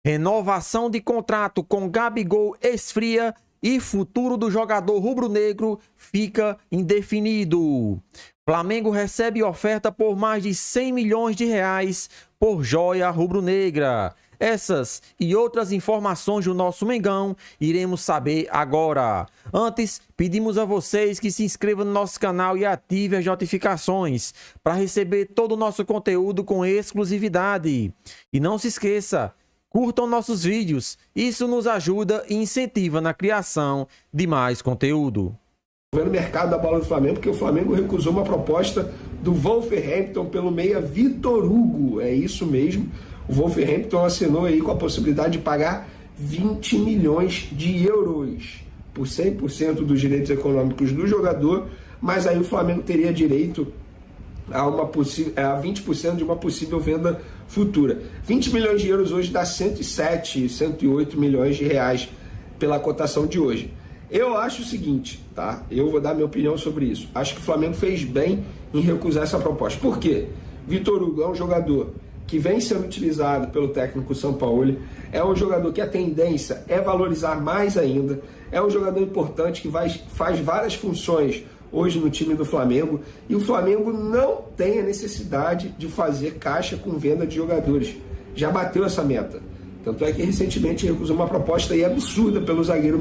Renovação de contrato com Gabigol esfria e futuro do jogador rubro-negro fica indefinido. Flamengo recebe oferta por mais de 100 milhões de reais por joia rubro-negra. Essas e outras informações do nosso Mengão iremos saber agora. Antes, pedimos a vocês que se inscrevam no nosso canal e ativem as notificações para receber todo o nosso conteúdo com exclusividade. E não se esqueça, curtam nossos vídeos, isso nos ajuda e incentiva na criação de mais conteúdo. No mercado da bola do Flamengo, porque o Flamengo recusou uma proposta do Wolverhampton pelo meia Vitor Hugo. É isso mesmo. O Wolverhampton assinou aí com a possibilidade de pagar 20 milhões de euros por 100% dos direitos econômicos do jogador, mas aí o Flamengo teria direito a 20% de uma possível venda futura. 20 milhões de euros hoje dá 107, 108 milhões de reais pela cotação de hoje. Eu acho o seguinte, tá? Eu vou dar minha opinião sobre isso. Acho que o Flamengo fez bem em recusar essa proposta. Por quê? Vitor Hugo é um jogador que vem sendo utilizado pelo técnico Sampaoli, é um jogador que a tendência é valorizar mais ainda, é um jogador importante que faz várias funções hoje no time do Flamengo, e o Flamengo não tem a necessidade de fazer caixa com venda de jogadores. Já bateu essa meta. Tanto é que recentemente recusou uma proposta aí absurda pelo zagueiro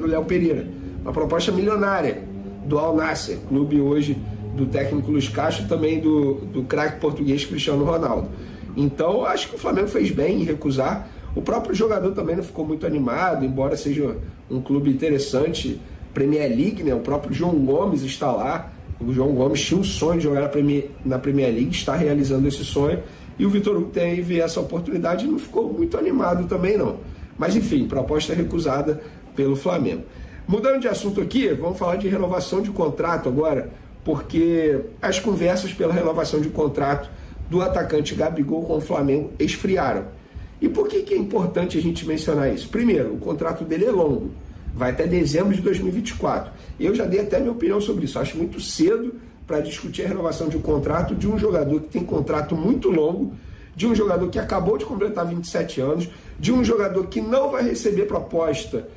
Léo Pereira. Uma proposta milionária do Al Nassr, clube hoje do técnico Luiz Castro, também do craque português Cristiano Ronaldo. Então, acho que o Flamengo fez bem em recusar. O próprio jogador também não ficou muito animado, embora seja um clube interessante. Premier League, né? O próprio João Gomes está lá. O João Gomes tinha um sonho de jogar na Premier League, está realizando esse sonho. E o Vitor Hugo teve essa oportunidade e não ficou muito animado também, não. Mas, enfim, proposta recusada pelo Flamengo. Mudando de assunto aqui, vamos falar de renovação de contrato agora, porque as conversas pela renovação de contrato do atacante Gabigol com o Flamengo esfriaram. E por que é importante a gente mencionar isso? Primeiro, o contrato dele é longo, vai até dezembro de 2024. Eu já dei até minha opinião sobre isso. Acho muito cedo para discutir a renovação de um contrato de um jogador que tem contrato muito longo, de um jogador que acabou de completar 27 anos, de um jogador que não vai receber proposta,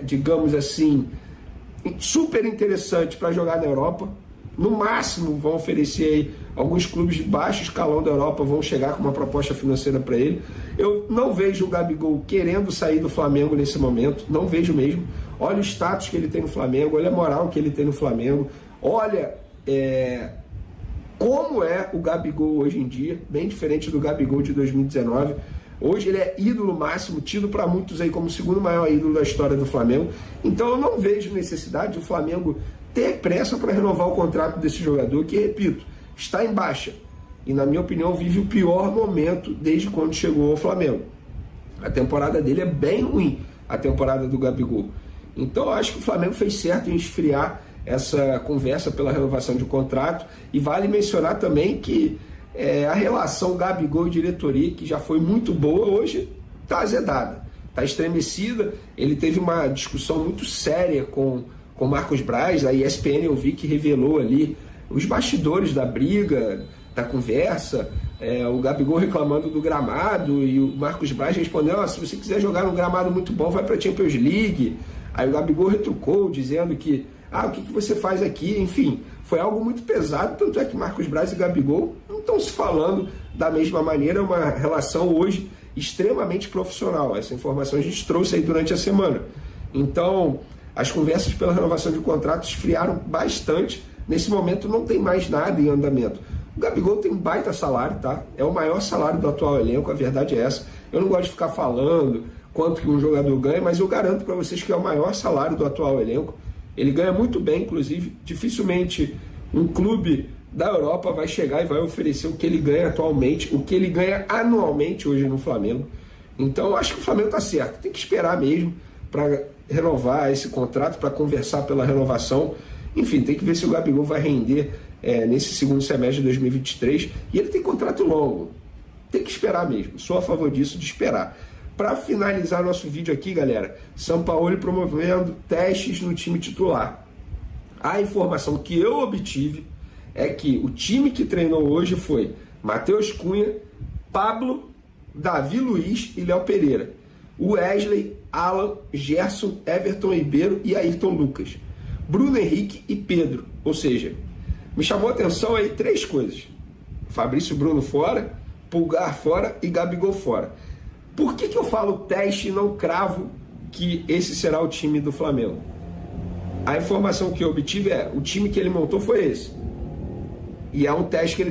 digamos assim, super interessante para jogar na Europa. No máximo vão oferecer aí, alguns clubes de baixo escalão da Europa vão chegar com uma proposta financeira para ele. Eu não vejo o Gabigol querendo sair do Flamengo nesse momento, não vejo mesmo. Olha o status que ele tem no Flamengo, olha a moral que ele tem no Flamengo, olha como é o Gabigol hoje em dia, bem diferente do Gabigol de 2019. Hoje ele é ídolo máximo, tido para muitos aí como o segundo maior ídolo da história do Flamengo. Então eu não vejo necessidade do Flamengo ter pressa para renovar o contrato desse jogador, que, repito, está em baixa. E, na minha opinião, vive o pior momento desde quando chegou ao Flamengo. A temporada dele é bem ruim, a temporada do Gabigol. Então eu acho que o Flamengo fez certo em esfriar essa conversa pela renovação de contrato. E vale mencionar também que a relação Gabigol e diretoria, que já foi muito boa, hoje está azedada, está estremecida. Ele teve uma discussão muito séria com Marcos Braz. A ESPN eu vi que revelou ali os bastidores da briga, da conversa, o Gabigol reclamando do gramado e o Marcos Braz respondeu: se você quiser jogar num gramado muito bom, vai para a Champions League. Aí o Gabigol retrucou, dizendo que o que você faz aqui? Enfim, foi algo muito pesado, tanto é que Marcos Braz e Gabigol não estão se falando da mesma maneira. É uma relação hoje extremamente profissional. Essa informação a gente trouxe aí durante a semana. Então, as conversas pela renovação de contratos esfriaram bastante. Nesse momento não tem mais nada em andamento. O Gabigol tem um baita salário, tá? É o maior salário do atual elenco, a verdade é essa. Eu não gosto de ficar falando quanto que um jogador ganha, mas eu garanto para vocês que é o maior salário do atual elenco. Ele ganha muito bem, inclusive. Dificilmente um clube da Europa vai chegar e vai oferecer o que ele ganha atualmente, o que ele ganha anualmente hoje no Flamengo. Então eu acho que o Flamengo está certo. Tem que esperar mesmo para renovar esse contrato, para conversar pela renovação. Enfim, tem que ver se o Gabigol vai render nesse segundo semestre de 2023. E ele tem contrato longo. Tem que esperar mesmo. Sou a favor disso, de esperar. Para finalizar nosso vídeo aqui, galera, Sampaoli promovendo testes no time titular. A informação que eu obtive é que o time que treinou hoje foi Matheus Cunha, Pablo Davi Luiz e Léo Pereira. Wesley, Alan, Gerson, Everton Ribeiro e Ayrton Lucas. Bruno Henrique e Pedro. Ou seja, me chamou a atenção aí 3 coisas. Fabrício Bruno fora, Pulgar fora e Gabigol fora. Por que eu falo teste e não cravo que esse será o time do Flamengo? A informação que eu obtive é, o time que ele montou foi esse. E é um teste que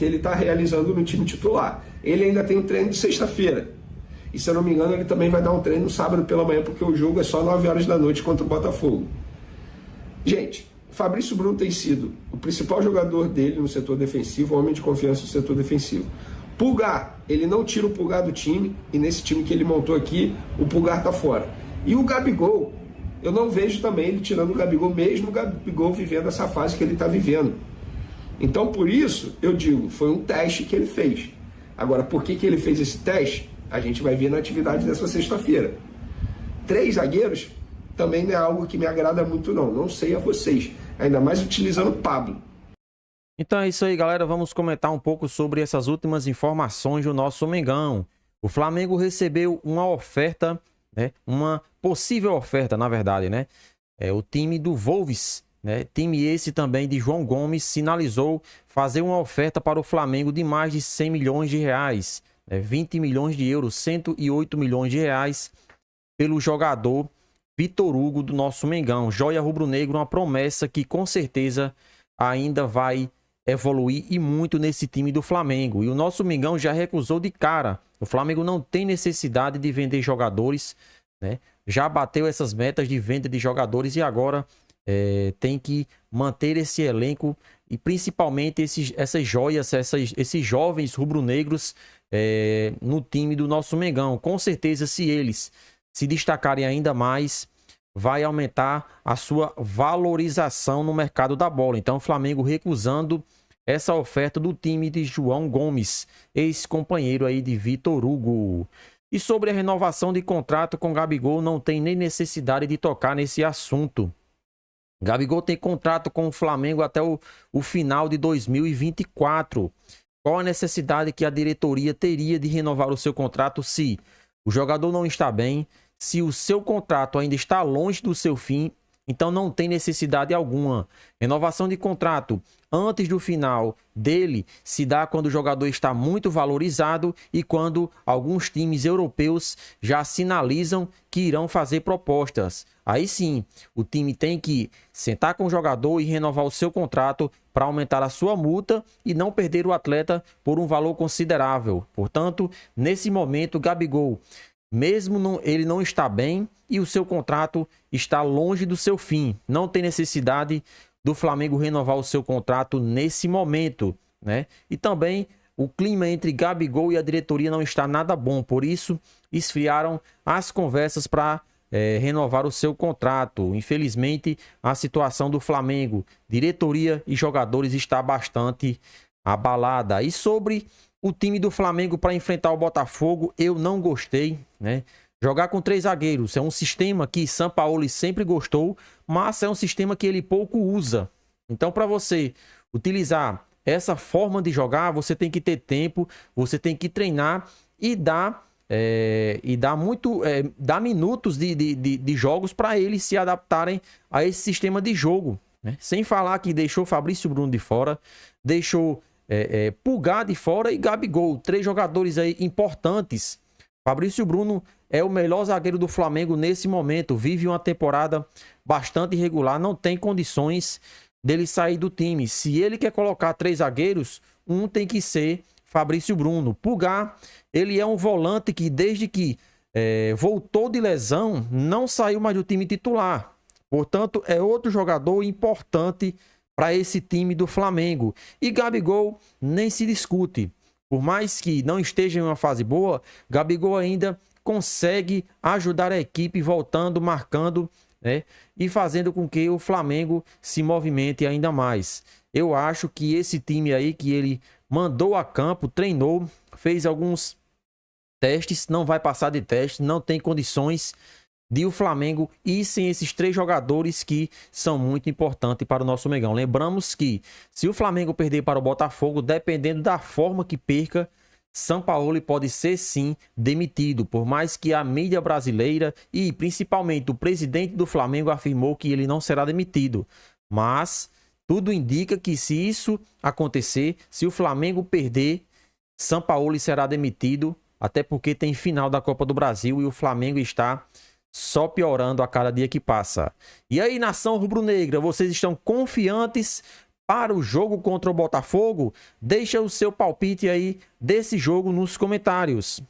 ele está realizando no time titular. Ele ainda tem um treino de sexta-feira. E se eu não me engano, ele também vai dar um treino no sábado pela manhã, porque o jogo é só 9 horas da noite contra o Botafogo. Gente, Fabrício Bruno tem sido o principal jogador dele no setor defensivo, o homem de confiança no setor defensivo. Pulgar, ele não tira o Pulgar do time, e nesse time que ele montou aqui, o Pulgar está fora. E o Gabigol, eu não vejo também ele tirando o Gabigol, mesmo o Gabigol vivendo essa fase que ele está vivendo. Então, por isso, eu digo, foi um teste que ele fez. Agora, por que ele fez esse teste? A gente vai ver na atividade dessa sexta-feira. 3 zagueiros também não é algo que me agrada muito, não. Não sei a vocês. Ainda mais utilizando o Pablo. Então é isso aí, galera. Vamos comentar um pouco sobre essas últimas informações do nosso Mengão. O Flamengo recebeu uma oferta, né? Uma possível oferta, na verdade, né? O time do Wolves, né? Time esse também de João Gomes, sinalizou fazer uma oferta para o Flamengo de mais de 100 milhões de reais. 20 milhões de euros, 108 milhões de reais pelo jogador Vitor Hugo do nosso Mengão. Joia rubro-negro, uma promessa que com certeza ainda vai evoluir e muito nesse time do Flamengo. E o nosso Mengão já recusou de cara. O Flamengo não tem necessidade de vender jogadores, né? Já bateu essas metas de venda de jogadores e agora tem que manter esse elenco e principalmente essas joias, esses jovens rubro-negros no time do nosso Mengão. Com certeza, se eles se destacarem ainda mais, vai aumentar a sua valorização no mercado da bola. Então, o Flamengo recusando essa oferta do time de João Gomes, ex-companheiro aí de Vitor Hugo. E sobre a renovação de contrato com Gabigol, não tem nem necessidade de tocar nesse assunto. Gabigol tem contrato com o Flamengo até o final de 2024. Qual a necessidade que a diretoria teria de renovar o seu contrato se o jogador não está bem, se o seu contrato ainda está longe do seu fim? Então não tem necessidade alguma. Renovação de contrato antes do final dele se dá quando o jogador está muito valorizado e quando alguns times europeus já sinalizam que irão fazer propostas. Aí sim, o time tem que sentar com o jogador e renovar o seu contrato para aumentar a sua multa e não perder o atleta por um valor considerável. Portanto, nesse momento, Gabigol, mesmo ele não está bem e o seu contrato está longe do seu fim. Não tem necessidade do Flamengo renovar o seu contrato nesse momento, né? E também o clima entre Gabigol e a diretoria não está nada bom. Por isso, esfriaram as conversas para renovar o seu contrato. Infelizmente, a situação do Flamengo, diretoria e jogadores está bastante abalada. E sobre o time do Flamengo para enfrentar o Botafogo, eu não gostei, né? Jogar com 3 zagueiros é um sistema que Sampaoli sempre gostou, mas é um sistema que ele pouco usa. Então, para você utilizar essa forma de jogar, você tem que ter tempo, você tem que treinar e dar minutos de jogos para eles se adaptarem a esse sistema de jogo, né? Sem falar que deixou Fabrício Bruno de fora, deixou Pulgar de fora e Gabigol, 3 jogadores aí importantes. Fabrício Bruno é o melhor zagueiro do Flamengo nesse momento, vive uma temporada bastante irregular, não tem condições dele sair do time. Se ele quer colocar 3 zagueiros, um tem que ser Fabrício Bruno. Pulgar, ele é um volante que desde que voltou de lesão, não saiu mais do time titular. Portanto, é outro jogador importante para esse time do Flamengo. E Gabigol nem se discute. Por mais que não esteja em uma fase boa, Gabigol ainda consegue ajudar a equipe voltando, marcando, né? E fazendo com que o Flamengo se movimente ainda mais. Eu acho que esse time aí que ele mandou a campo, treinou, fez alguns testes, não vai passar de teste, não tem condições de o Flamengo ir sem esses 3 jogadores que são muito importantes para o nosso Mengão. Lembramos que se o Flamengo perder para o Botafogo, dependendo da forma que perca, Sampaoli pode ser sim demitido, por mais que a mídia brasileira e principalmente o presidente do Flamengo afirmou que ele não será demitido. Mas tudo indica que se isso acontecer, se o Flamengo perder, Sampaoli será demitido, até porque tem final da Copa do Brasil e o Flamengo está só piorando a cada dia que passa. E aí, nação rubro-negra, vocês estão confiantes para o jogo contra o Botafogo? Deixa o seu palpite aí desse jogo nos comentários.